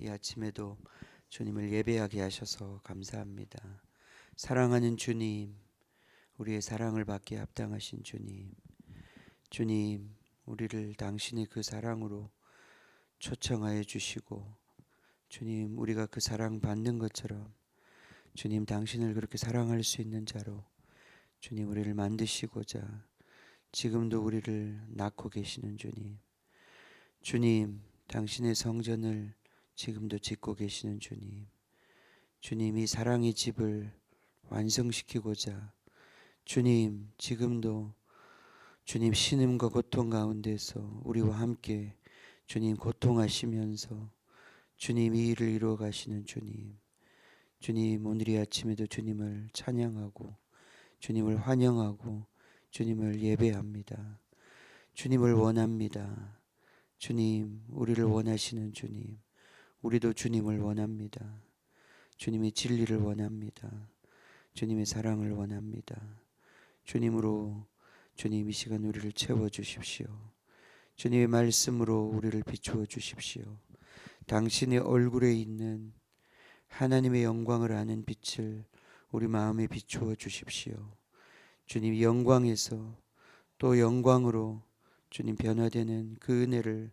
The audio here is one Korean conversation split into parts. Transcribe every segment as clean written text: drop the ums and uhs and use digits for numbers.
이 아침에도 주님을 예배하게 하셔서 감사합니다. 사랑하는 주님, 우리의 사랑을 받기에 합당하신 주님, 주님, 우리를 당신의 그 사랑으로 초청하여 주시고, 주님, 우리가 그 사랑 받는 것처럼 주님, 당신을 그렇게 사랑할 수 있는 자로 주님, 우리를 만드시고자 지금도 우리를 낳고 계시는 주님, 주님, 당신의 성전을 지금도 짓고 계시는 주님, 주님이 사랑의 집을 완성시키고자 주님, 지금도 주님 신음과 고통 가운데서 우리와 함께 주님 고통하시면서 주님 이 일을 이루어 가시는 주님, 주님, 오늘 이 아침에도 주님을 찬양하고 주님을 환영하고 주님을 예배합니다. 주님을 원합니다. 주님, 우리를 원하시는 주님, 우리도 주님을 원합니다. 주님의 진리를 원합니다. 주님의 사랑을 원합니다. 주님으로 주님 이 시간 우리를 채워주십시오. 주님의 말씀으로 우리를 비추어 주십시오. 당신의 얼굴에 있는 하나님의 영광을 아는 빛을 우리 마음에 비추어 주십시오. 주님, 영광에서 또 영광으로 주님 변화되는 그 은혜를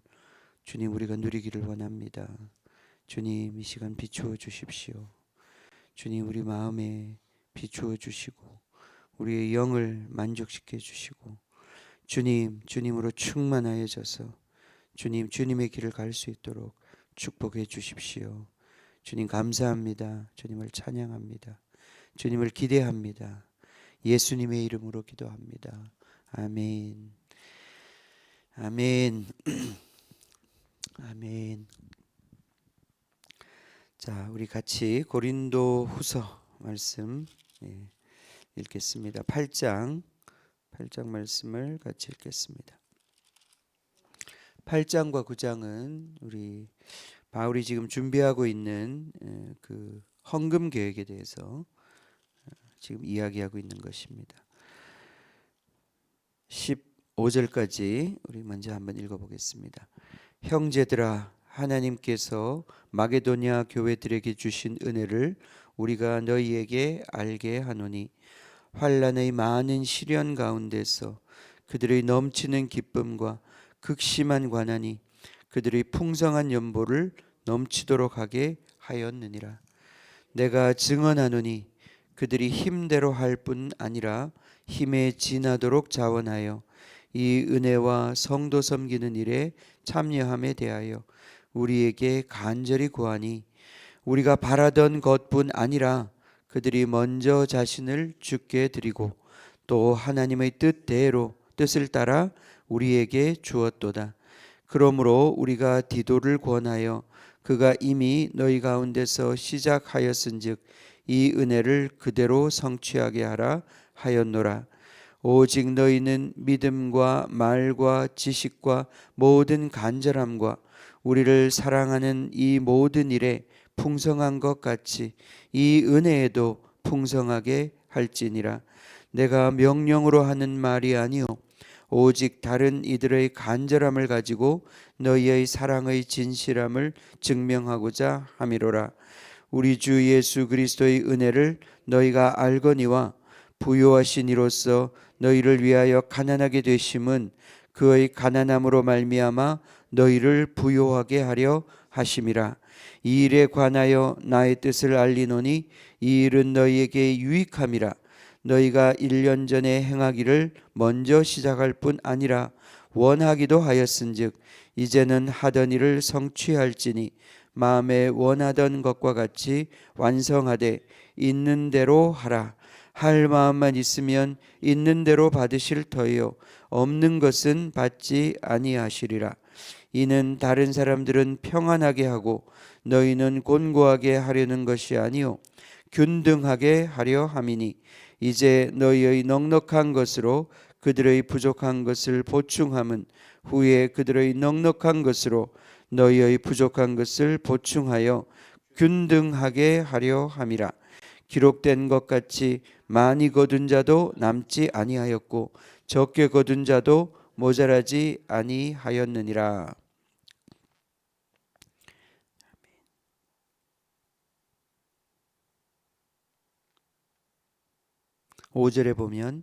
주님 우리가 누리기를 원합니다. 주님, 이 시간 비추어 주십시오. 주님, 우리 마음에 비추어 주시고 우리의 영을 만족시켜 주시고 주님, 주님으로 충만하여져서 주님, 주님의 길을 갈 수 있도록 축복해 주십시오. 주님, 감사합니다. 주님을 찬양합니다. 주님을 기대합니다. 예수님의 이름으로 기도합니다. 아멘. 아멘. 아멘. 자, 우리 같이 고린도 후서 말씀 읽겠습니다. 8장 말씀을 같이 읽겠습니다. 8장과 9장은 우리 바울이 지금 준비하고 있는 그 헌금 계획에 대해서 지금 이야기하고 있는 것입니다. 15절까지 우리 먼저 한번 읽어보겠습니다. 형제들아, 하나님께서 마게도냐 교회들에게 주신 은혜를 우리가 너희에게 알게 하노니 환난의 많은 시련 가운데서 그들의 넘치는 기쁨과 극심한 관한이 그들의 풍성한 연보를 넘치도록 하게 하였느니라. 내가 증언하노니 그들이 힘대로 할 뿐 아니라 힘에 지나도록 자원하여 이 은혜와 성도 섬기는 일에 참여함에 대하여 우리에게 간절히 구하니 우리가 바라던 것뿐 아니라 그들이 먼저 자신을 주께 드리고 또 하나님의 뜻을 따라 우리에게 주었도다. 그러므로 우리가 디도를 권하여 그가 이미 너희 가운데서 시작하였은즉 이 은혜를 그대로 성취하게 하라 하였노라. 오직 너희는 믿음과 말과 지식과 모든 간절함과 우리를 사랑하는 이 모든 일에 풍성한 것 같이 이 은혜에도 풍성하게 할지니라. 내가 명령으로 하는 말이 아니요 오직 다른 이들의 간절함을 가지고 너희의 사랑의 진실함을 증명하고자 함이로라. 우리 주 예수 그리스도의 은혜를 너희가 알거니와 부요하신 이로써 너희를 위하여 가난하게 되심은 그의 가난함으로 말미암아 너희를 부요하게 하려 하심이라. 이 일에 관하여 나의 뜻을 알리노니 이 일은 너희에게 유익함이라. 너희가 1년 전에 행하기를 먼저 시작할 뿐 아니라 원하기도 하였은즉 이제는 하던 일을 성취할지니 마음에 원하던 것과 같이 완성하되 있는 대로 하라. 할 마음만 있으면 있는 대로 받으실 터이요 없는 것은 받지 아니하시리라. 이는 다른 사람들은 평안하게 하고 너희는 곤고하게 하려는 것이 아니요 균등하게 하려 함이니 이제 너희의 넉넉한 것으로 그들의 부족한 것을 보충함은 후에 그들의 넉넉한 것으로 너희의 부족한 것을 보충하여 균등하게 하려 함이라. 기록된 것 같이 많이 거둔 자도 남지 아니하였고 적게 거둔 자도 모자라지 아니하였느니라. 5절에 보면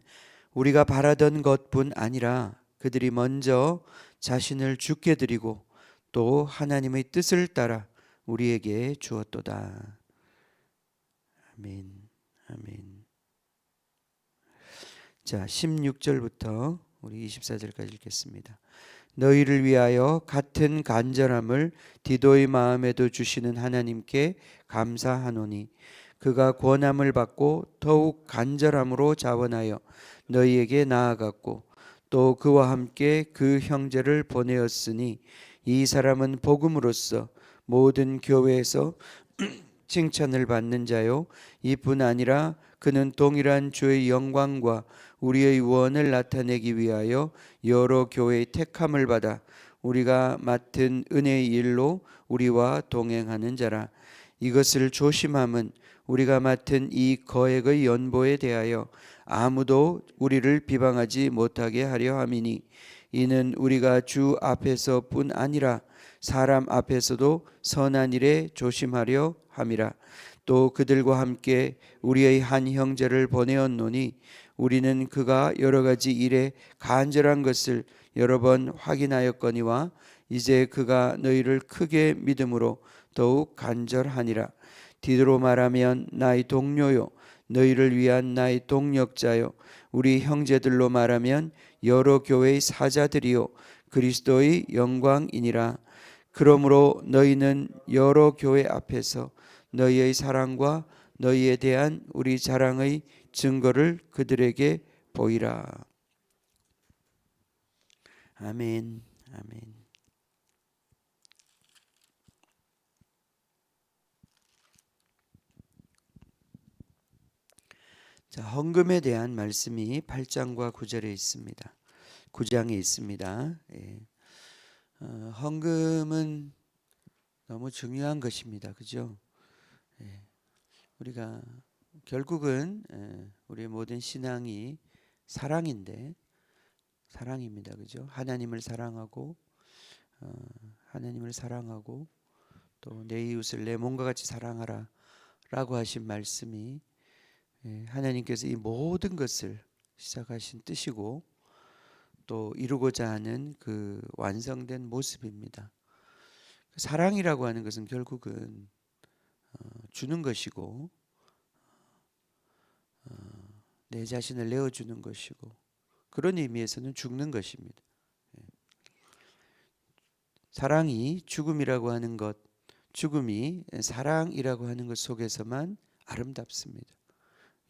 우리가 바라던 것뿐 아니라 그들이 먼저 자신을 주께 드리고 또 하나님의 뜻을 따라 우리에게 주었도다. 아멘. 아멘. 자, 16절부터 우리 24절까지 읽겠습니다. 너희를 위하여 같은 간절함을 디도의 마음에도 주시는 하나님께 감사하노니 그가 권함을 받고 더욱 간절함으로 자원하여 너희에게 나아갔고 또 그와 함께 그 형제를 보내었으니 이 사람은 복음으로써 모든 교회에서 칭찬을 받는 자요 이뿐 아니라 그는 동일한 주의 영광과 우리의 구원을 나타내기 위하여 여러 교회의 택함을 받아 우리가 맡은 은혜의 일로 우리와 동행하는 자라. 이것을 조심함은 우리가 맡은 이 거액의 연보에 대하여 아무도 우리를 비방하지 못하게 하려 함이니 이는 우리가 주 앞에서뿐 아니라 사람 앞에서도 선한 일에 조심하려 함이라. 또 그들과 함께 우리의 한 형제를 보내었노니 우리는 그가 여러 가지 일에 간절한 것을 여러 번 확인하였거니와 이제 그가 너희를 크게 믿음으로 더욱 간절하니라. 디도로 말하면 나의 동료요 너희를 위한 나의 동력자요 우리 형제들로 말하면 여러 교회의 사자들이요 그리스도의 영광이니라. 그러므로 너희는 여러 교회 앞에서 너희의 사랑과 너희에 대한 우리 자랑의 증거를 그들에게 보이라. 아멘. 아멘. 자, 헌금에 대한 말씀이 8장과 9절에 있습니다. 9장에 있습니다. 예. 헌금은 너무 중요한 것입니다. 그죠? 예. 우리가 결국은 우리의 모든 신앙이 사랑인데 사랑입니다. 그죠? 하나님을 사랑하고 또 내 이웃을 내 몸과 같이 사랑하라 라고 하신 말씀이 하나님께서 이 모든 것을 시작하신 뜻이고 또 이루고자 하는 그 완성된 모습입니다. 사랑이라고 하는 것은 결국은 주는 것이고 내 자신을 내어주는 것이고 그런 의미에서는 죽는 것입니다. 사랑이 죽음이라고 하는 것, 죽음이 사랑이라고 하는 것 속에서만 아름답습니다.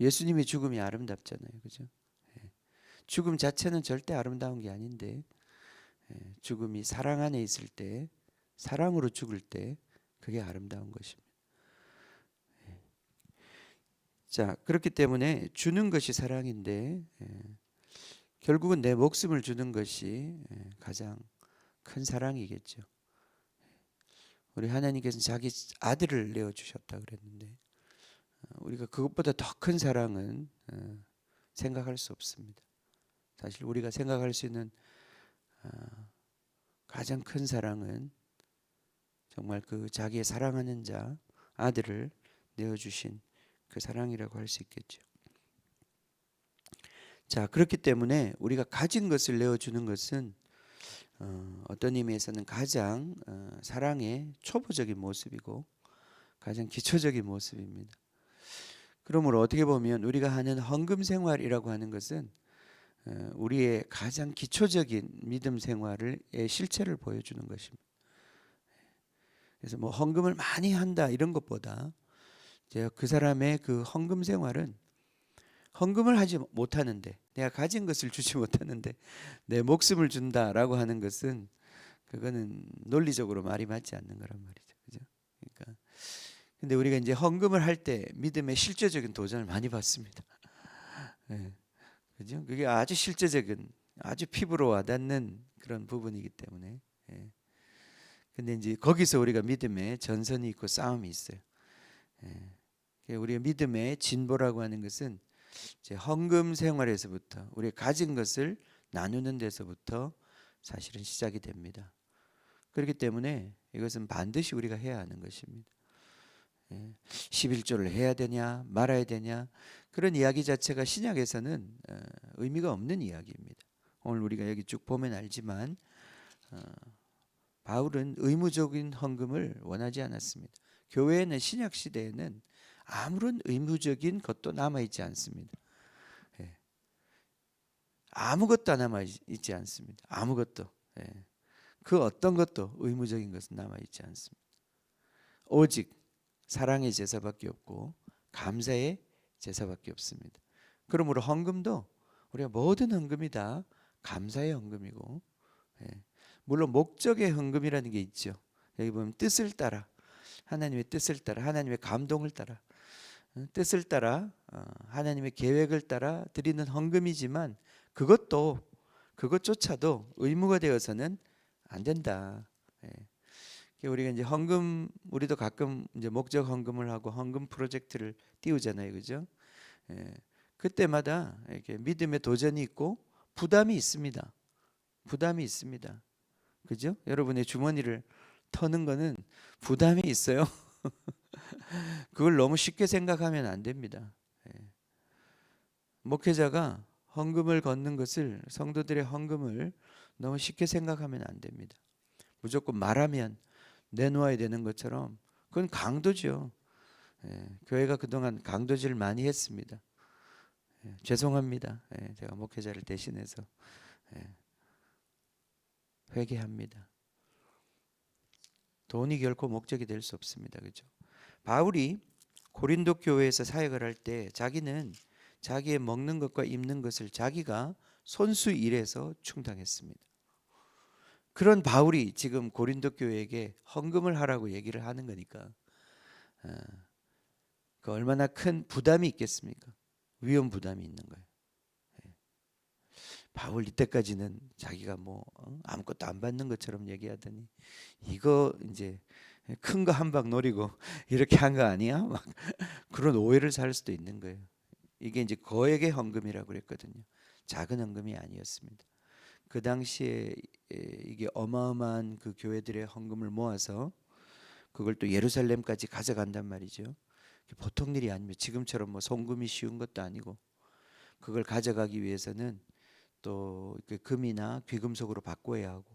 예수님의 죽음이 아름답잖아요. 그죠? 죽음 자체는 절대 아름다운 게 아닌데 죽음이 사랑 안에 있을 때 사랑으로 죽을 때 그게 아름다운 것입니다. 자, 그렇기 때문에 주는 것이 사랑인데 결국은 내 목숨을 주는 것이 가장 큰 사랑이겠죠. 우리 하나님께서는 자기 아들을 내어주셨다 그랬는데 우리가 그것보다 더 큰 사랑은 생각할 수 없습니다. 사실 우리가 생각할 수 있는 가장 큰 사랑은 정말 그 자기의 사랑하는 자 아들을 내어주신 그 사랑이라고 할 수 있겠죠. 자, 그렇기 때문에 우리가 가진 것을 내어주는 것은 어떤 의미에서는 가장 사랑의 초보적인 모습이고 가장 기초적인 모습입니다. 그러므로 어떻게 보면 우리가 하는 헌금 생활이라고 하는 것은 우리의 가장 기초적인 믿음 생활의 실체를 보여주는 것입니다. 그래서 뭐 헌금을 많이 한다 이런 것보다 그 사람의 그 헌금 생활은 헌금을 하지 못하는데 내가 가진 것을 주지 못하는데 내 목숨을 준다라고 하는 것은 그거는 논리적으로 말이 맞지 않는 거란 말이죠. 그죠? 그러니까 근데 우리가 이제 헌금을 할 때 믿음의 실제적인 도전을 많이 받습니다. 네. 그죠? 그게 아주 실제적인 아주 피부로 와닿는 그런 부분이기 때문에 근데 이제 거기서 우리가 믿음의 전선이 있고 싸움이 있어요. 우리의 믿음의 진보라고 하는 것은 이제 헌금 생활에서부터 우리가 가진 것을 나누는 데서부터 사실은 시작이 됩니다. 그렇기 때문에 이것은 반드시 우리가 해야 하는 것입니다. 11조를 해야 되냐 말아야 되냐, 그런 이야기 자체가 신약에서는 의미가 없는 이야기입니다. 오늘 우리가 여기 쭉 보면 알지만 바울은 의무적인 헌금을 원하지 않았습니다. 교회에는 신약 시대에는 아무런 의무적인 것도 남아있지 않습니다. 아무것도 남아있지 않습니다. 아무것도. 그 어떤 것도 의무적인 것은 남아있지 않습니다. 오직 사랑의 제사밖에 없고 감사의 제사밖에 없습니다. 그러므로 헌금도 우리가 모든 헌금이 다 감사의 헌금이고, 물론 목적의 헌금이라는 게 있죠. 여기 보면 뜻을 따라, 하나님의 뜻을 따라, 하나님의 감동을 따라, 뜻을 따라, 하나님의 계획을 따라 드리는 헌금이지만 그것조차도 의무가 되어서는 안 된다. 우리가 이제 헌금, 우리도 가끔 이제 목적 헌금을 하고 헌금 프로젝트를 띄우잖아요, 그죠? 그때마다 이렇게 믿음의 도전이 있고 부담이 있습니다. 부담이 있습니다. 그죠? 여러분의 주머니를 터는 거는 부담이 있어요. 그걸 너무 쉽게 생각하면 안 됩니다. 목회자가 헌금을 걷는 것을, 성도들의 헌금을 너무 쉽게 생각하면 안 됩니다. 무조건 말하면 내놓아야 되는 것처럼 그건 강도죠. 교회가 그동안 강도질을 많이 했습니다. 죄송합니다. 제가 목회자를 대신해서 회개합니다. 돈이 결코 목적이 될 수 없습니다. 그죠? 바울이 고린도 교회에서 사역을 할 때 자기는 자기의 먹는 것과 입는 것을 자기가 손수 일해서 충당했습니다. 그런 바울이 지금 고린도 교회에게 헌금을 하라고 얘기를 하는 거니까 그 얼마나 큰 부담이 있겠습니까? 위험 부담이 있는 거예요. 바울 이때까지는 자기가 뭐 아무것도 안 받는 것처럼 얘기하더니 이거 이제 큰 거 한 방 노리고 이렇게 한 거 아니야? 막 그런 오해를 살 수도 있는 거예요. 이게 이제 거액의 헌금이라고 그랬거든요. 작은 헌금이 아니었습니다. 그 당시에 이게 어마어마한 그 교회들의 헌금을 모아서 그걸 또 예루살렘까지 가져간단 말이죠. 보통 일이 아닙니다. 지금처럼 뭐 송금이 쉬운 것도 아니고, 그걸 가져가기 위해서는 또 금이나 귀금속으로 바꿔야 하고,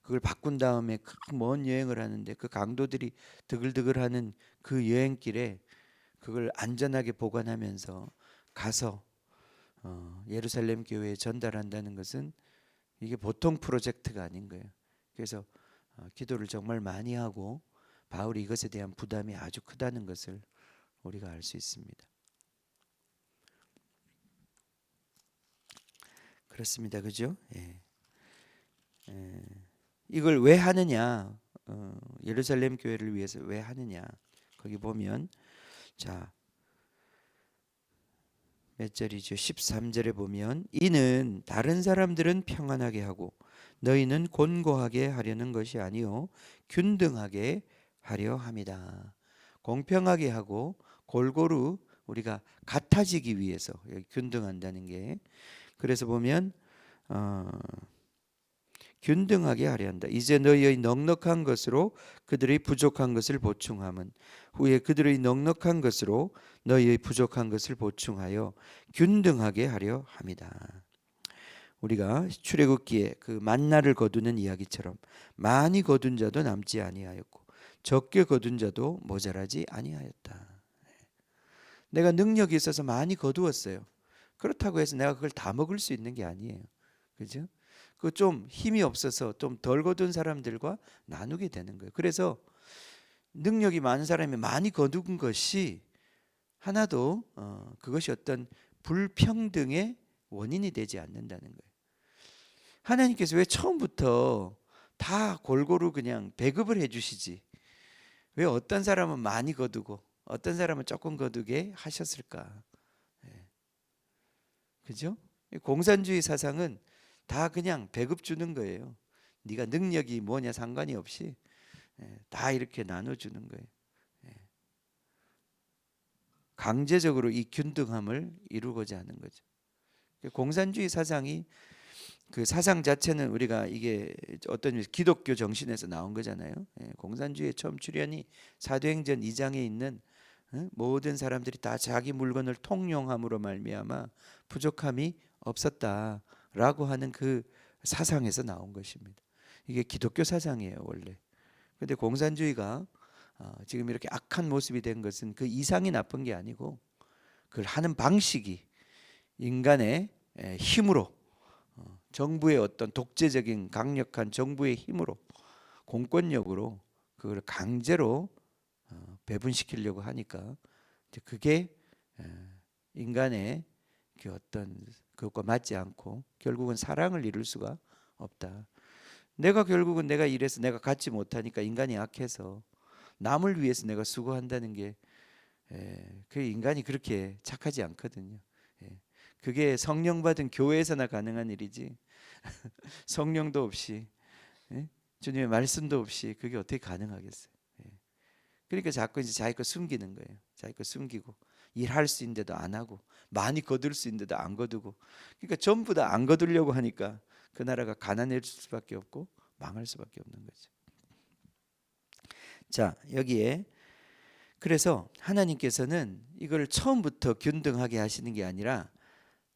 그걸 바꾼 다음에 먼 여행을 하는데 그 강도들이 드글드글하는 그 여행길에 그걸 안전하게 보관하면서 가서 예루살렘 교회에 전달한다는 것은 이게 보통 프로젝트가 아닌 거예요. 그래서 기도를 정말 많이 하고 바울이 이것에 대한 부담이 아주 크다는 것을 우리가 알 수 있습니다. 그렇습니다. 그죠? 이걸 왜 하느냐? 예루살렘 교회를 위해서 왜 하느냐? 거기 보면 자, 몇 절이죠? 13절에 보면 이는 다른 사람들은 평안하게 하고 너희는 곤고하게 하려는 것이 아니요 균등하게 하려 함이다. 공평하게 하고 골고루 우리가 같아지기 위해서, 여기 균등한다는 게, 그래서 보면 균등하게 하려 한다. 이제 너희의 넉넉한 것으로 그들의 부족한 것을 보충함은 후에 그들의 넉넉한 것으로 너희의 부족한 것을 보충하여 균등하게 하려 함이다. 우리가 출애굽기에 그 만나를 거두는 이야기처럼 많이 거둔 자도 남지 아니하였고 적게 거둔 자도 모자라지 아니하였다. 내가 능력이 있어서 많이 거두었어요. 그렇다고 해서 내가 그걸 다 먹을 수 있는 게 아니에요. 그죠? 그 좀 힘이 없어서 좀 덜 거둔 사람들과 나누게 되는 거예요. 그래서 능력이 많은 사람이 많이 거둔 것이 하나도 그것이 어떤 불평등의 원인이 되지 않는다는 거예요. 하나님께서 왜 처음부터 다 골고루 그냥 배급을 해주시지? 왜 어떤 사람은 많이 거두고 어떤 사람은 조금 거두게 하셨을까? 그죠? 공산주의 사상은 다 그냥 배급 주는 거예요. 네가 능력이 뭐냐 상관이 없이 다 이렇게 나눠주는 거예요. 강제적으로 이 균등함을 이루고자 하는 거죠. 공산주의 사상이 그 사상 자체는 우리가 이게 어떤 기독교 정신에서 나온 거잖아요. 공산주의 처음 출현이 사도행전 2장에 있는 모든 사람들이 다 자기 물건을 통용함으로 말미암아 부족함이 없었다라고 하는 그 사상에서 나온 것입니다. 이게 기독교 사상이에요 원래. 그런데 공산주의가 지금 이렇게 악한 모습이 된 것은 그 이상이 나쁜 게 아니고 그걸 하는 방식이 인간의 힘으로, 정부의 어떤 독재적인 강력한 정부의 힘으로, 공권력으로 그걸 강제로 배분시키려고 하니까 그게 인간의 그 어떤 그것과 맞지 않고 결국은 사랑을 이룰 수가 없다. 결국은 내가 이래서 내가 갖지 못하니까 인간이 약해서 남을 위해서 내가 수고한다는 게 그 인간이 그렇게 착하지 않거든요. 그게 성령 받은 교회에서나 가능한 일이지 성령도 없이 주님의 말씀도 없이 그게 어떻게 가능하겠어요. 그러니까 자꾸 이제 자기 거 숨기는 거예요. 자기 거 숨기고 일할 수 있는데도 안 하고 많이 거둘 수 있는데도 안 거두고, 그러니까 전부 다 안 거두려고 하니까 그 나라가 가난해질 수밖에 없고 망할 수밖에 없는 거죠. 자, 여기에 그래서 하나님께서는 이걸 처음부터 균등하게 하시는 게 아니라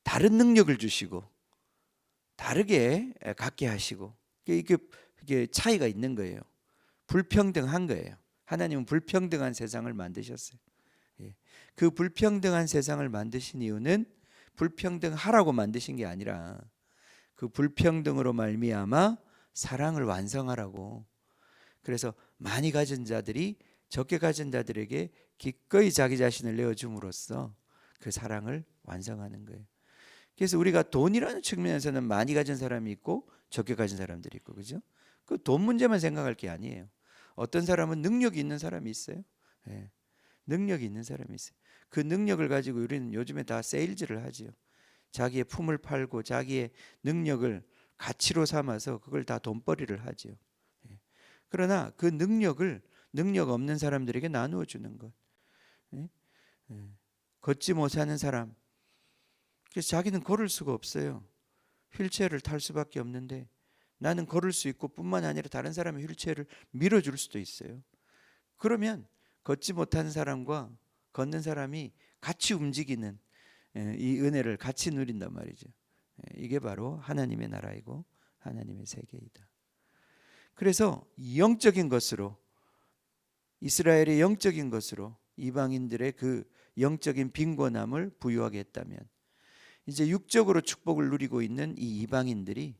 다른 능력을 주시고 다르게 갖게 하시고, 이게 차이가 있는 거예요. 불평등한 거예요. 하나님은 불평등한 세상을 만드셨어요. 그 불평등한 세상을 만드신 이유는 불평등하라고 만드신 게 아니라 그 불평등으로 말미암아 사랑을 완성하라고. 그래서 많이 가진 자들이 적게 가진 자들에게 기꺼이 자기 자신을 내어줌으로써 그 사랑을 완성하는 거예요. 그래서 우리가 돈이라는 측면에서는 많이 가진 사람이 있고 적게 가진 사람들이 있고, 그죠? 그 돈 문제만 생각할 게 아니에요. 어떤 사람은 능력이 있는 사람이 있어요. 능력이 있는 사람이 있어요. 그 능력을 가지고 우리는 요즘에 다 세일즈를 하지요. 자기의 품을 팔고 자기의 능력을 가치로 삼아서 그걸 다 돈벌이를 하지요. 그러나 그 능력 없는 사람들에게 나누어 주는 것. 걷지 못하는 사람, 그래서 자기는 걸을 수가 없어요. 휠체어를 탈 수밖에 없는데 나는 걸을 수 있고 뿐만 아니라 다른 사람의 휠체어를 밀어줄 수도 있어요. 그러면 걷지 못하는 사람과 걷는 사람이 같이 움직이는 이 은혜를 같이 누린단 말이죠. 이게 바로 하나님의 나라이고 하나님의 세계이다. 그래서 영적인 것으로, 이스라엘의 영적인 것으로 이방인들의 그 영적인 빈곤함을 부유하게 했다면, 이제 육적으로 축복을 누리고 있는 이 이방인들이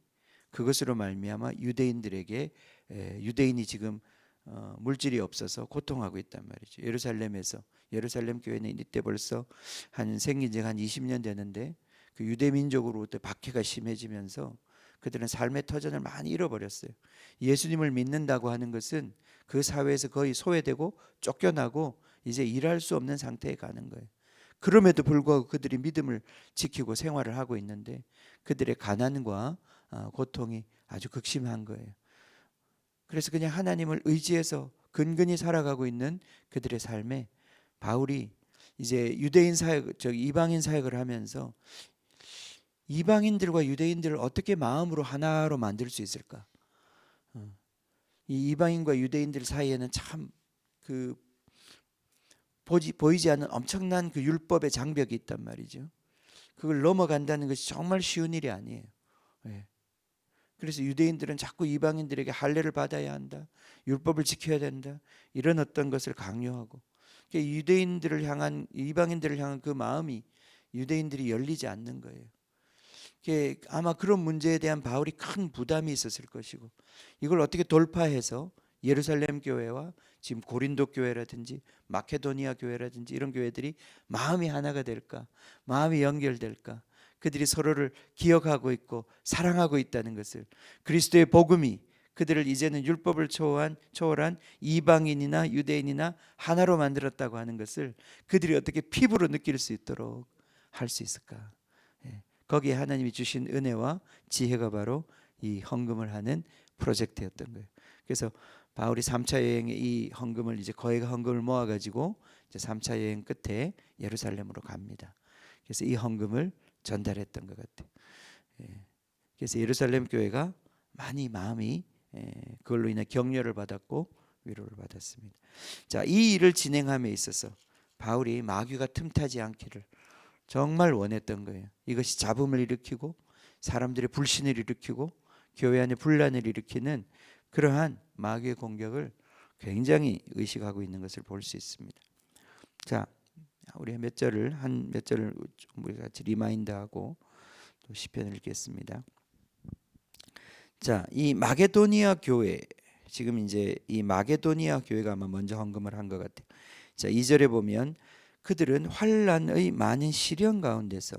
그것으로 말미암아 유대인들에게, 유대인이 지금 물질이 없어서 고통하고 있단 말이죠. 예루살렘 교회는 이때 벌써 생긴 지 한 20년 되는데 그 유대 민족으로부터 박해가 심해지면서 그들은 삶의 터전을 많이 잃어버렸어요. 예수님을 믿는다고 하는 것은 그 사회에서 거의 소외되고 쫓겨나고 이제 일할 수 없는 상태에 가는 거예요. 그럼에도 불구하고 그들이 믿음을 지키고 생활을 하고 있는데 그들의 가난과 고통이 아주 극심한 거예요. 그래서 그냥 하나님을 의지해서 근근히 살아가고 있는 그들의 삶에 바울이 이제 유대인 사역, 이방인 사역을 하면서 이방인들과 유대인들을 어떻게 마음으로 하나로 만들 수 있을까? 이 이방인과 유대인들 사이에는 참 그 보이지 않는 엄청난 그 율법의 장벽이 있단 말이죠. 그걸 넘어간다는 것이 정말 쉬운 일이 아니에요. 그래서 유대인들은 자꾸 이방인들에게 할례를 받아야 한다, 율법을 지켜야 된다, 이런 어떤 것을 강요하고, 유대인들을 향한, 이방인들을 향한 그 마음이 유대인들이 열리지 않는 거예요. 아마 그런 문제에 대한 바울이 큰 부담이 있었을 것이고, 이걸 어떻게 돌파해서 예루살렘 교회와 지금 고린도 교회라든지 마케도니아 교회라든지 이런 교회들이 마음이 하나가 될까, 마음이 연결될까, 그들이 서로를 기억하고 있고 사랑하고 있다는 것을, 그리스도의 복음이 그들을 이제는 율법을 초월한 이방인이나 유대인이나 하나로 만들었다고 하는 것을 그들이 어떻게 피부로 느낄 수 있도록 할 수 있을까? 거기에 하나님이 주신 은혜와 지혜가 바로 이 헌금을 하는 프로젝트였던 거예요. 그래서 바울이 3차 여행에 이 헌금을, 이제 거액 헌금을 모아가지고 이제 3차 여행 끝에 예루살렘으로 갑니다. 그래서 이 헌금을 전달했던 것 같아요. 그래서 예루살렘 교회가 많이 마음이 그걸로 인해 격려를 받았고 위로를 받았습니다. 자, 이 일을 진행함에 있어서 바울이 마귀가 틈타지 않기를 정말 원했던 거예요. 이것이 잡음을 일으키고 사람들의 불신을 일으키고 교회 안에 분란을 일으키는 그러한 마귀의 공격을 굉장히 의식하고 있는 것을 볼 수 있습니다. 자, 우리 몇 절을 우리 같이 리마인드하고 또 시편을 읽겠습니다. 자, 이 마게도니아 교회, 지금 이제 이 마게도니아 교회가 아마 먼저 헌금을 한 것 같아요. 자, 2절에 보면 그들은 환난의 많은 시련 가운데서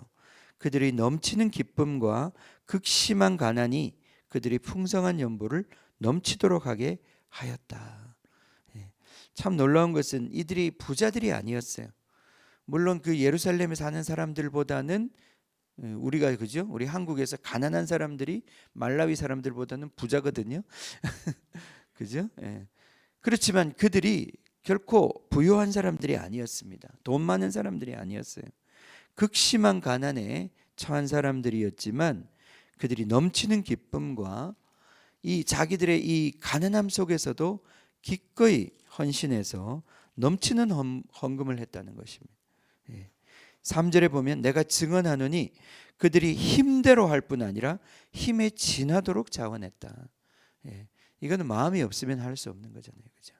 그들의 넘치는 기쁨과 극심한 가난이 그들의 풍성한 연보를 넘치도록 하게 하였다. 참 놀라운 것은 이들이 부자들이 아니었어요. 물론 그 예루살렘에 사는 사람들보다는 우리가 그죠? 우리 한국에서 가난한 사람들이 말라위 사람들보다는 부자거든요. 그죠? 예. 그렇지만 그들이 결코 부유한 사람들이 아니었습니다. 돈 많은 사람들이 아니었어요. 극심한 가난에 처한 사람들이었지만 그들이 넘치는 기쁨과 이 자기들의 이 가난함 속에서도 기꺼이 헌신해서 넘치는 헌금을 했다는 것입니다. 3절에 보면 내가 증언하노니 그들이 힘대로 할 뿐 아니라 힘에 지나도록 자원했다. 이거는 마음이 없으면 할 수 없는 거잖아요. 그죠?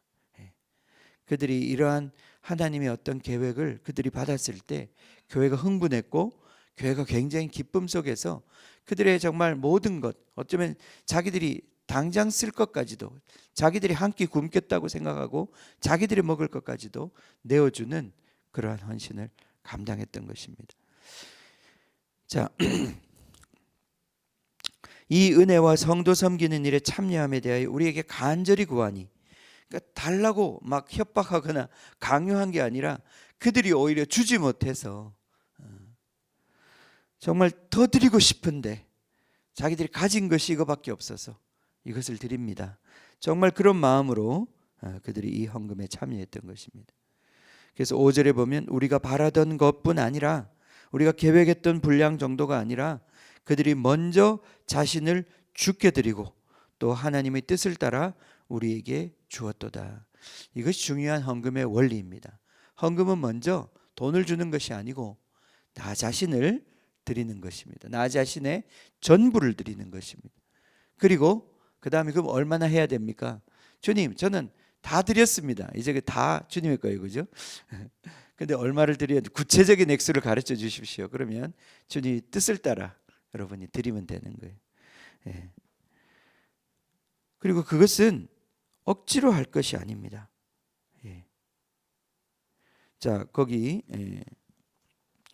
그들이 이러한 하나님의 어떤 계획을 그들이 받았을 때 교회가 흥분했고 교회가 굉장히 기쁨 속에서 그들의 정말 모든 것, 어쩌면 자기들이 당장 쓸 것까지도, 자기들이 한 끼 굶겠다고 생각하고 자기들이 먹을 것까지도 내어주는 그러한 헌신을 감당했던 것입니다. 자, 이 은혜와 성도 섬기는 일에 참여함에 대하여 우리에게 간절히 구하니, 그러니까 달라고 막 협박하거나 강요한 게 아니라 그들이 오히려 주지 못해서 정말 더 드리고 싶은데 자기들이 가진 것이 이거밖에 없어서 이것을 드립니다. 정말 그런 마음으로 그들이 이 헌금에 참여했던 것입니다. 그래서 5절에 보면 우리가 바라던 것뿐 아니라 우리가 계획했던 분량 정도가 아니라 그들이 먼저 자신을 주께 드리고 또 하나님의 뜻을 따라 우리에게 주었도다. 이것이 중요한 헌금의 원리입니다. 헌금은 먼저 돈을 주는 것이 아니고 나 자신을 드리는 것입니다. 나 자신의 전부를 드리는 것입니다. 그리고 그 다음에 그럼 얼마나 해야 됩니까? 주님, 저는 다 드렸습니다. 이제 다 주님의 거예요, 그죠? 근데 얼마를 드려야 구체적인 액수를 가르쳐 주십시오. 그러면 주님의 뜻을 따라 여러분이 드리면 되는 거예요. 예. 그리고 그것은 억지로 할 것이 아닙니다. 예. 자, 거기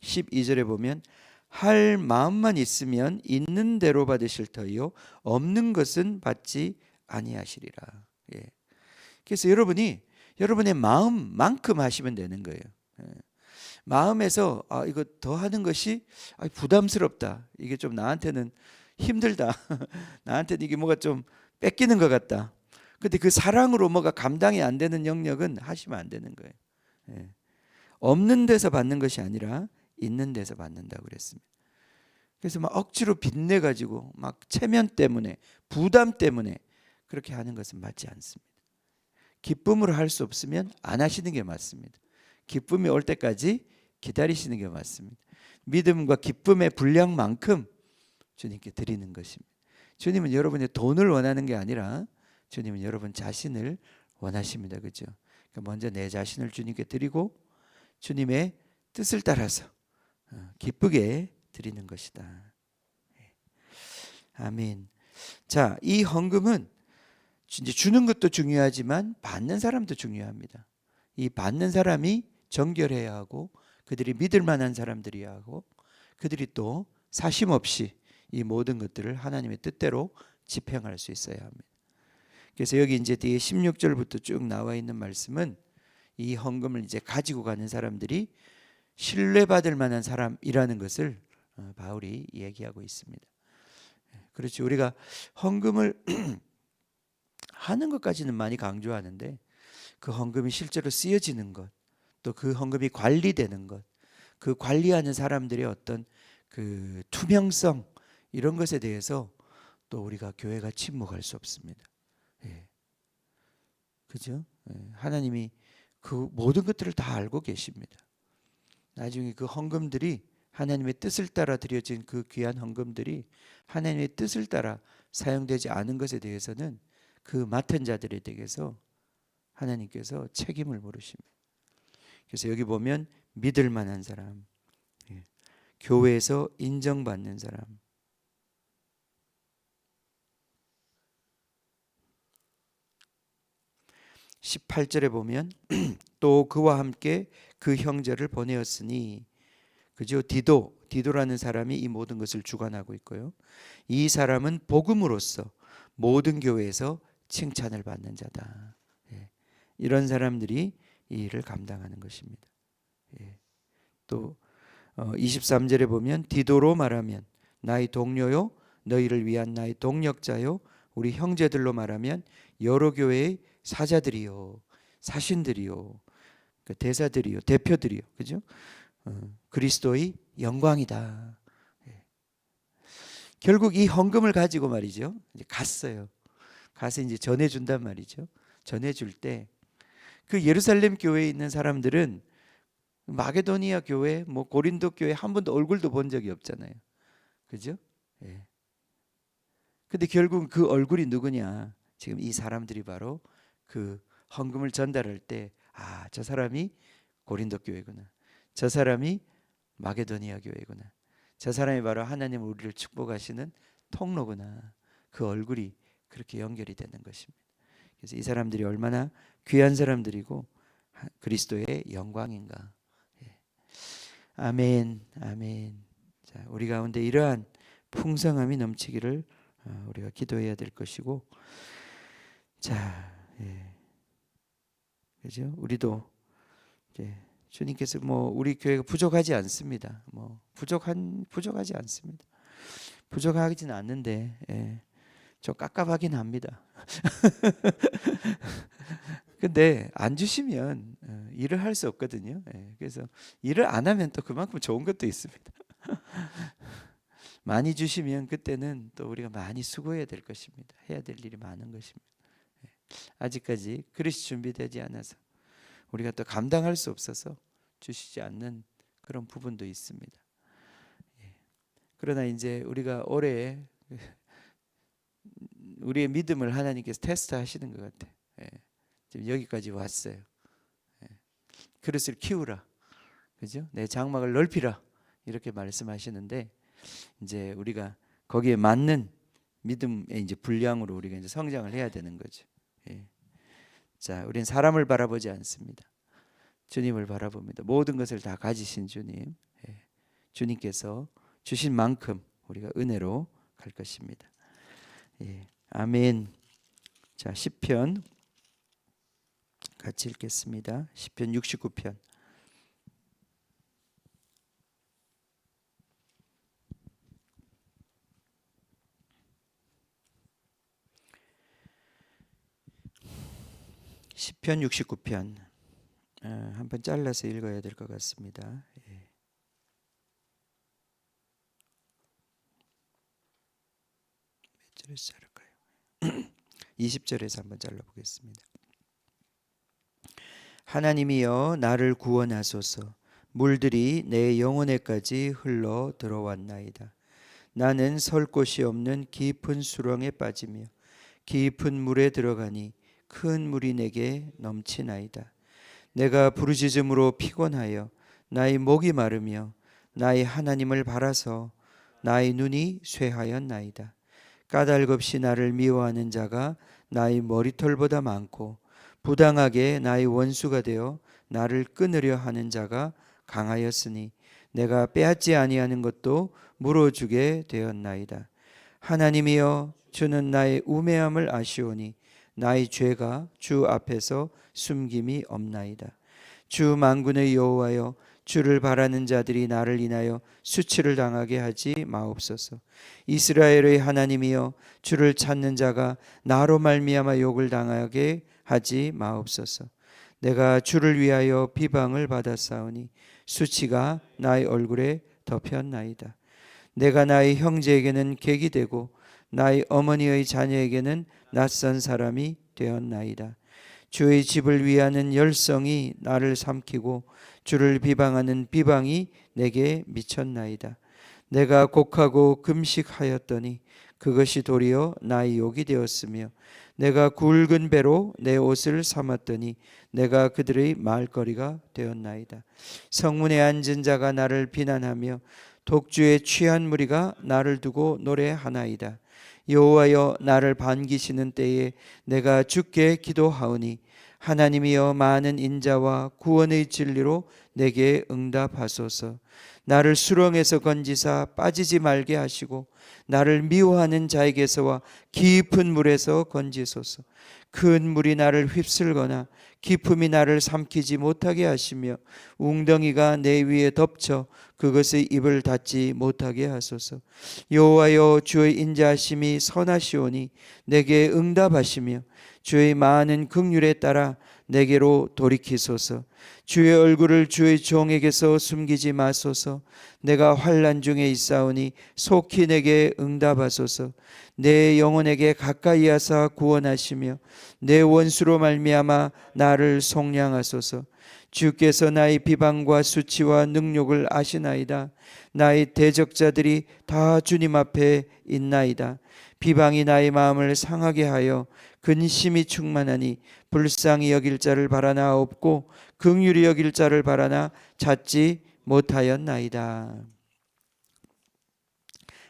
12절에 보면 할 마음만 있으면 있는 대로 받으실 터이요 없는 것은 받지 아니하시리라. 예. 그래서 여러분이 여러분의 마음만큼 하시면 되는 거예요. 마음에서 이거 더 하는 것이 부담스럽다. 이게 좀 나한테는 힘들다. 나한테는 이게 뭐가 좀 뺏기는 것 같다. 근데 그 사랑으로 뭐가 감당이 안 되는 영역은 하시면 안 되는 거예요. 없는 데서 받는 것이 아니라 있는 데서 받는다고 그랬습니다. 그래서 막 억지로 빚내 가지고 막 체면 때문에 부담 때문에 그렇게 하는 것은 맞지 않습니다. 기쁨으로 할 수 없으면 안 하시는 게 맞습니다. 기쁨이 올 때까지 기다리시는 게 맞습니다. 믿음과 기쁨의 분량만큼 주님께 드리는 것입니다. 주님은 여러분의 돈을 원하는 게 아니라 주님은 여러분 자신을 원하십니다. 그렇죠? 그러니까 먼저 내 자신을 주님께 드리고 주님의 뜻을 따라서 기쁘게 드리는 것이다. 아멘. 자, 이 헌금은 이제 주는 것도 중요하지만 받는 사람도 중요합니다. 이 받는 사람이 정결해야 하고 그들이 믿을 만한 사람들이어야 하고 그들이 또 사심 없이 이 모든 것들을 하나님의 뜻대로 집행할 수 있어야 합니다. 그래서 여기 이제 뒤에 16절부터 쭉 나와 있는 말씀은 이 헌금을 이제 가지고 가는 사람들이 신뢰받을 만한 사람이라는 것을 바울이 얘기하고 있습니다. 그렇지, 우리가 헌금을 하는 것까지는 많이 강조하는데 그 헌금이 실제로 쓰여지는 것, 또 그 헌금이 관리되는 것, 그 관리하는 사람들의 어떤 그 투명성 이런 것에 대해서 또 우리가 교회가 침묵할 수 없습니다. 예. 그죠? 예. 하나님이 그 모든 것들을 다 알고 계십니다. 나중에 그 헌금들이 하나님의 뜻을 따라 드려진 그 귀한 헌금들이 하나님의 뜻을 따라 사용되지 않은 것에 대해서는 그 맡은 자들에 대해서 하나님께서 책임을 물으십니다. 그래서 여기 보면 믿을 만한 사람, 교회에서 인정받는 사람, 18절에 보면 또 그와 함께 그 형제를 보내었으니, 그죠? 디도라는 사람이 이 모든 것을 주관하고 있고요. 이 사람은 복음으로써 모든 교회에서 칭찬을 받는 자다. 예. 이런 사람들이 이 일을 감당하는 것입니다. 예. 또 23절에 보면 디도로 말하면 나의 동료요 너희를 위한 나의 동력자요 우리 형제들로 말하면 여러 교회의 사자들이요 사신들이요 대사들이요 대표들이요, 그죠? 그리스도의 영광이다. 예. 결국 이 헌금을 가지고 말이죠, 이제 갔어요. 가서 이제 전해준단 말이죠. 전해줄 때 그 예루살렘 교회에 있는 사람들은 마게도니아 교회, 뭐 고린도 교회 한 번도 얼굴도 본 적이 없잖아요, 그죠? 예. 근데 결국 그 얼굴이 누구냐? 지금 이 사람들이 바로 그 헌금을 전달할 때, 아, 저 사람이 고린도 교회구나. 저 사람이 마게도니아 교회구나. 저 사람이 바로 하나님 우리를 축복하시는 통로구나. 그 얼굴이 그렇게 연결이 되는 것입니다. 그래서 이 사람들이 얼마나 귀한 사람들이고 그리스도의 영광인가. 예. 아멘, 아멘. 자, 우리 가운데 이러한 풍성함이 넘치기를 우리가 기도해야 될 것이고, 자, 예. 그죠? 우리도 이제 주님께서 뭐 우리 교회가 부족하지 않습니다. 뭐 부족하지 않습니다. 부족하지는 않는데, 예. 좀 깝깝하긴 합니다. 근데 안 주시면 일을 할 수 없거든요. 예. 그래서 일을 안 하면 또 그만큼 좋은 것도 있습니다. 많이 주시면 그때는 또 우리가 많이 수고해야 될 것입니다. 해야 될 일이 많은 것입니다. 예. 아직까지 그릇이 준비되지 않아서 우리가 또 감당할 수 없어서 주시지 않는 그런 부분도 있습니다. 예. 그러나 이제 우리가 올해 우리의 믿음을 하나님께서 테스트하시는 것 같아요. 예. 지금 여기까지 왔어요. 예. 그릇을 키우라, 그죠? 내 장막을 넓히라 이렇게 말씀하시는데, 이제 우리가 거기에 맞는 믿음의 이제 분량으로 우리가 이제 성장을 해야 되는 거죠. 예. 자, 우리는 사람을 바라보지 않습니다. 주님을 바라봅니다. 모든 것을 다 가지신 주님, 예. 주님께서 주신 만큼 우리가 은혜로 갈 것입니다. 예. 아멘. 자, 시편 같이 읽겠습니다. 시편 69편. 시편 69편 한번 잘라서 읽어야 될 것 같습니다. 예. 몇 절에서 자를까요? 20절에서 한번 잘라보겠습니다. 하나님이여 나를 구원하소서. 물들이 내 영혼에까지 흘러 들어왔나이다. 나는 설 곳이 없는 깊은 수렁에 빠지며 깊은 물에 들어가니 큰 물이 내게 넘치나이다. 내가 부르짖음으로 피곤하여 나의 목이 마르며 나의 하나님을 바라서 나의 눈이 쇠하였나이다. 까닭없이 나를 미워하는 자가 나의 머리털보다 많고 부당하게 나의 원수가 되어 나를 끊으려 하는 자가 강하였으니 내가 빼앗지 아니하는 것도 물어주게 되었나이다. 하나님이여 주는 나의 우매함을 아시오니 나의 죄가 주 앞에서 숨김이 없나이다. 주 만군의 여호와여 주를 바라는 자들이 나를 인하여 수치를 당하게 하지 마옵소서. 이스라엘의 하나님이여 주를 찾는 자가 나로 말미암아 욕을 당하게 하지 마옵소서. 내가 주를 위하여 비방을 받았사오니 수치가 나의 얼굴에 덮였나이다. 내가 나의 형제에게는 객이 되고 나의 어머니의 자녀에게는 낯선 사람이 되었나이다. 주의 집을 위하는 열성이 나를 삼키고 주를 비방하는 비방이 내게 미쳤나이다. 내가 곡하고 금식하였더니 그것이 도리어 나의 욕이 되었으며 내가 굵은 배로 내 옷을 삼았더니 내가 그들의 말거리가 되었나이다. 성문에 앉은 자가 나를 비난하며 독주에 취한 무리가 나를 두고 노래하나이다. 여호와여, 나를 반기시는 때에 내가 주께 기도하오니 하나님이여, 많은 인자와 구원의 진리로 내게 응답하소서. 나를 수렁에서 건지사 빠지지 말게 하시고 나를 미워하는 자에게서와 깊은 물에서 건지소서. 큰 물이 나를 휩쓸거나 깊음이 나를 삼키지 못하게 하시며 웅덩이가 내 위에 덮쳐 그것의 입을 닫지 못하게 하소서. 여호와여, 주의 인자하심이 선하시오니 내게 응답하시며 주의 많은 긍휼에 따라 내게로 돌이키소서. 주의 얼굴을 주의 종에게서 숨기지 마소서. 내가 환난 중에 있사오니 속히 내게 응답하소서. 내 영혼에게 가까이 하사 구원하시며 내 원수로 말미암아 나를 속량하소서. 주께서 나의 비방과 수치와 능욕을 아시나이다. 나의 대적자들이 다 주님 앞에 있나이다. 비방이 나의 마음을 상하게 하여 근심이 충만하니 불쌍히 여길 자를 바라나 없고 긍휼히 여길 자를 바라나 찾지 못하였나이다.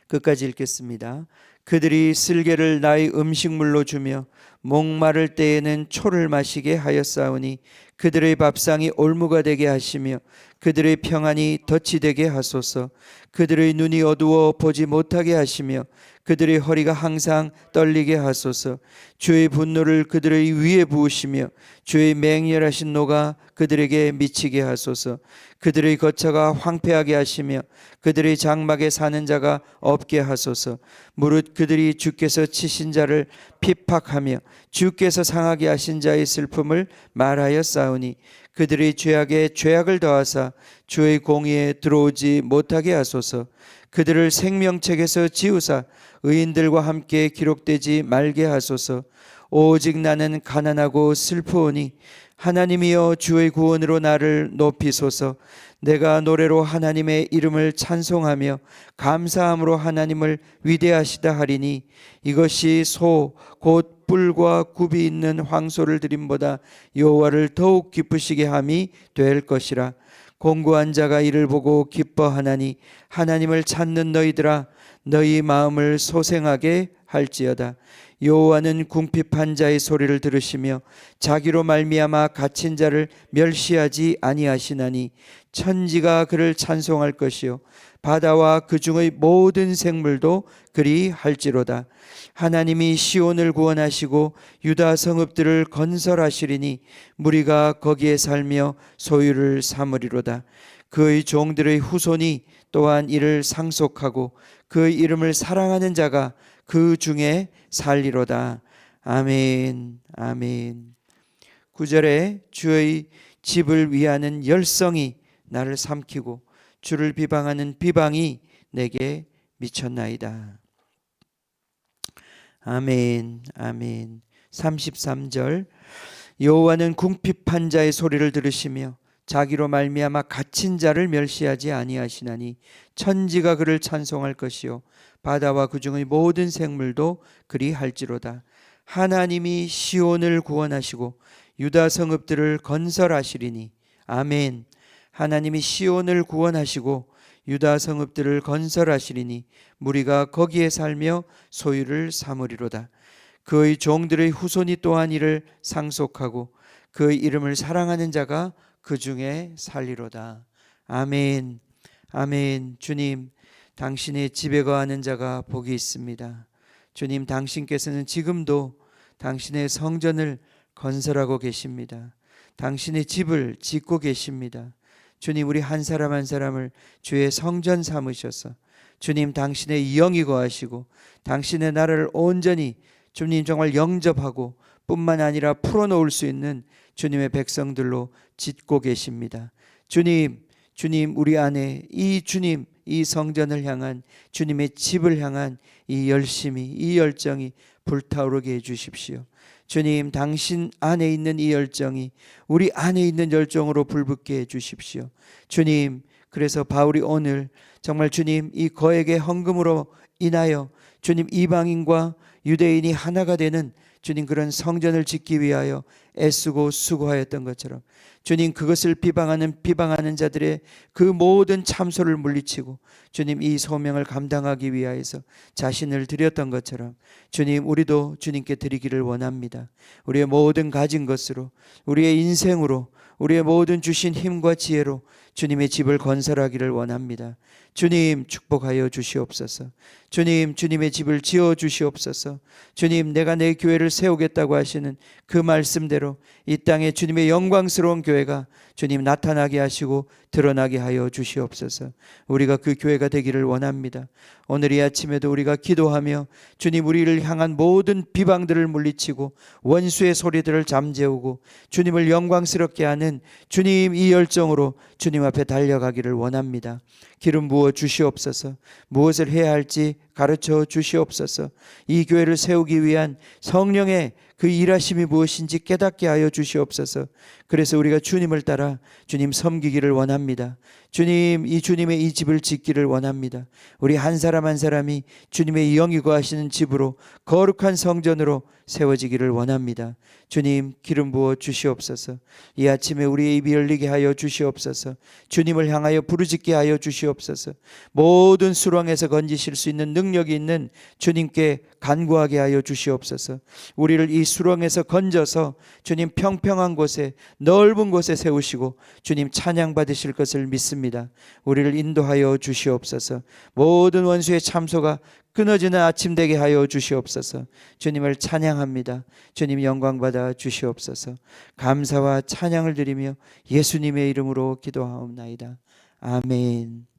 끝까지 읽겠습니다. 그들이 쓸개를 나의 음식물로 주며 목마를 때에는 초를 마시게 하였사오니 그들의 밥상이 올무가 되게 하시며 그들의 평안이 덫이 되게 하소서. 그들의 눈이 어두워 보지 못하게 하시며 그들의 허리가 항상 떨리게 하소서. 주의 분노를 그들의 위에 부으시며 주의 맹렬하신 노가 그들에게 미치게 하소서. 그들의 거처가 황폐하게 하시며 그들의 장막에 사는 자가 없게 하소서. 무릇 그들이 주께서 치신 자를 핍박하며 주께서 상하게 하신 자의 슬픔을 말하였사오니 그들의 죄악에 죄악을 더하사 주의 공의에 들어오지 못하게 하소서. 그들을 생명책에서 지우사 의인들과 함께 기록되지 말게 하소서. 오직 나는 가난하고 슬프오니 하나님이여, 주의 구원으로 나를 높이소서. 내가 노래로 하나님의 이름을 찬송하며 감사함으로 하나님을 위대하시다 하리니 이것이 소 곧 뿔과 굽이 있는 황소를 드림보다 여호와를 더욱 기쁘시게 함이 될 것이라. 공고한 자가 이를 보고 기뻐하나니 하나님을 찾는 너희들아, 너희 마음을 소생하게 할지어다. 여호와는 궁핍한 자의 소리를 들으시며 자기로 말미암아 갇힌 자를 멸시하지 아니하시나니 천지가 그를 찬송할 것이요 바다와 그 중의 모든 생물도 그리 할지로다. 하나님이 시온을 구원하시고 유다 성읍들을 건설하시리니 무리가 거기에 살며 소유를 삼으리로다. 그의 종들의 후손이 또한 이를 상속하고 그 이름을 사랑하는 자가 그 중에 살리로다. 아멘. 아멘. 9절에 주의 집을 위하는 열성이 나를 삼키고 주를 비방하는 비방이 내게 미쳤나이다. 아멘. 아멘. 33절 여호와는 궁핍한 자의 소리를 들으시며 자기로 말미암아 갇힌 자를 멸시하지 아니하시나니 천지가 그를 찬송할 것이요 바다와 그 중의 모든 생물도 그리 할지로다. 하나님이 시온을 구원하시고 유다 성읍들을 건설하시리니 아멘. 하나님이 시온을 구원하시고 유다 성읍들을 건설하시리니 무리가 거기에 살며 소유를 삼으리로다. 그의 종들의 후손이 또한 이를 상속하고 그의 이름을 사랑하는 자가 그 중에 살리로다. 아멘. 아멘. 주님, 당신의 집에 거하는 자가 복이 있습니다. 주님, 당신께서는 지금도 당신의 성전을 건설하고 계십니다. 당신의 집을 짓고 계십니다. 주님, 우리 한 사람 한 사람을 주의 성전 삼으셔서 주님, 당신의 영이 거하시고 당신의 나라를 온전히 주님 정말 영접하고 뿐만 아니라 풀어놓을 수 있는 주님의 백성들로 짓고 계십니다. 주님, 우리 안에 이 주님, 이 성전을 향한 주님의 집을 향한 이 열심이, 이 열정이 불타오르게 해 주십시오. 주님, 당신 안에 있는 이 열정이 우리 안에 있는 열정으로 불붙게 해 주십시오. 주님, 그래서 바울이 오늘 정말 주님 이 거액의 헌금으로 인하여 주님 이방인과 유대인이 하나가 되는 주님 그런 성전을 짓기 위하여 애쓰고 수고하였던 것처럼 주님 그것을 비방하는 자들의 그 모든 참소를 물리치고 주님 이 소명을 감당하기 위하여서 자신을 드렸던 것처럼 주님 우리도 주님께 드리기를 원합니다. 우리의 모든 가진 것으로, 우리의 인생으로, 우리의 모든 주신 힘과 지혜로 주님의 집을 건설하기를 원합니다. 주님 축복하여 주시옵소서. 주님, 주님의 집을 지어 주시옵소서. 주님, 내가 내 교회를 세우겠다고 하시는 그 말씀대로 이 땅에 주님의 영광스러운 교회가 주님 나타나게 하시고 드러나게 하여 주시옵소서. 우리가 그 교회가 되기를 원합니다. 오늘 이 아침에도 우리가 기도하며 주님 우리를 향한 모든 비방들을 물리치고 원수의 소리들을 잠재우고 주님을 영광스럽게 하는 주님 이 열정으로 주님 앞에 달려가기를 원합니다. 기름 부어 주시옵소서. 무엇을 해야 할지 가르쳐 주시옵소서. 이 교회를 세우기 위한 성령의 그 일하심이 무엇인지 깨닫게 하여 주시옵소서. 그래서 우리가 주님을 따라 주님 섬기기를 원합니다. 주님, 이 주님의 이 집을 짓기를 원합니다. 우리 한 사람 한 사람이 주님의 영이 거하시는 집으로 거룩한 성전으로 세워지기를 원합니다. 주님 기름 부어 주시옵소서. 이 아침에 우리의 입이 열리게 하여 주시옵소서. 주님을 향하여 부르짖게 하여 주시옵소서. 모든 수렁에서 건지실 수 있는 능력이 있는 주님께 간구하게 하여 주시옵소서. 우리를 이 수렁에서 건져서 주님 평평한 곳에 넓은 곳에 세우시고 주님 찬양 받으실 것을 믿습니다. 우리를 인도하여 주시옵소서. 모든 원수의 참소가 끊어지는 아침 되게 하여 주시옵소서. 주님을 찬양합니다. 주님 영광 받아 주시옵소서. 감사와 찬양을 드리며 예수님의 이름으로 기도하옵나이다. 아멘.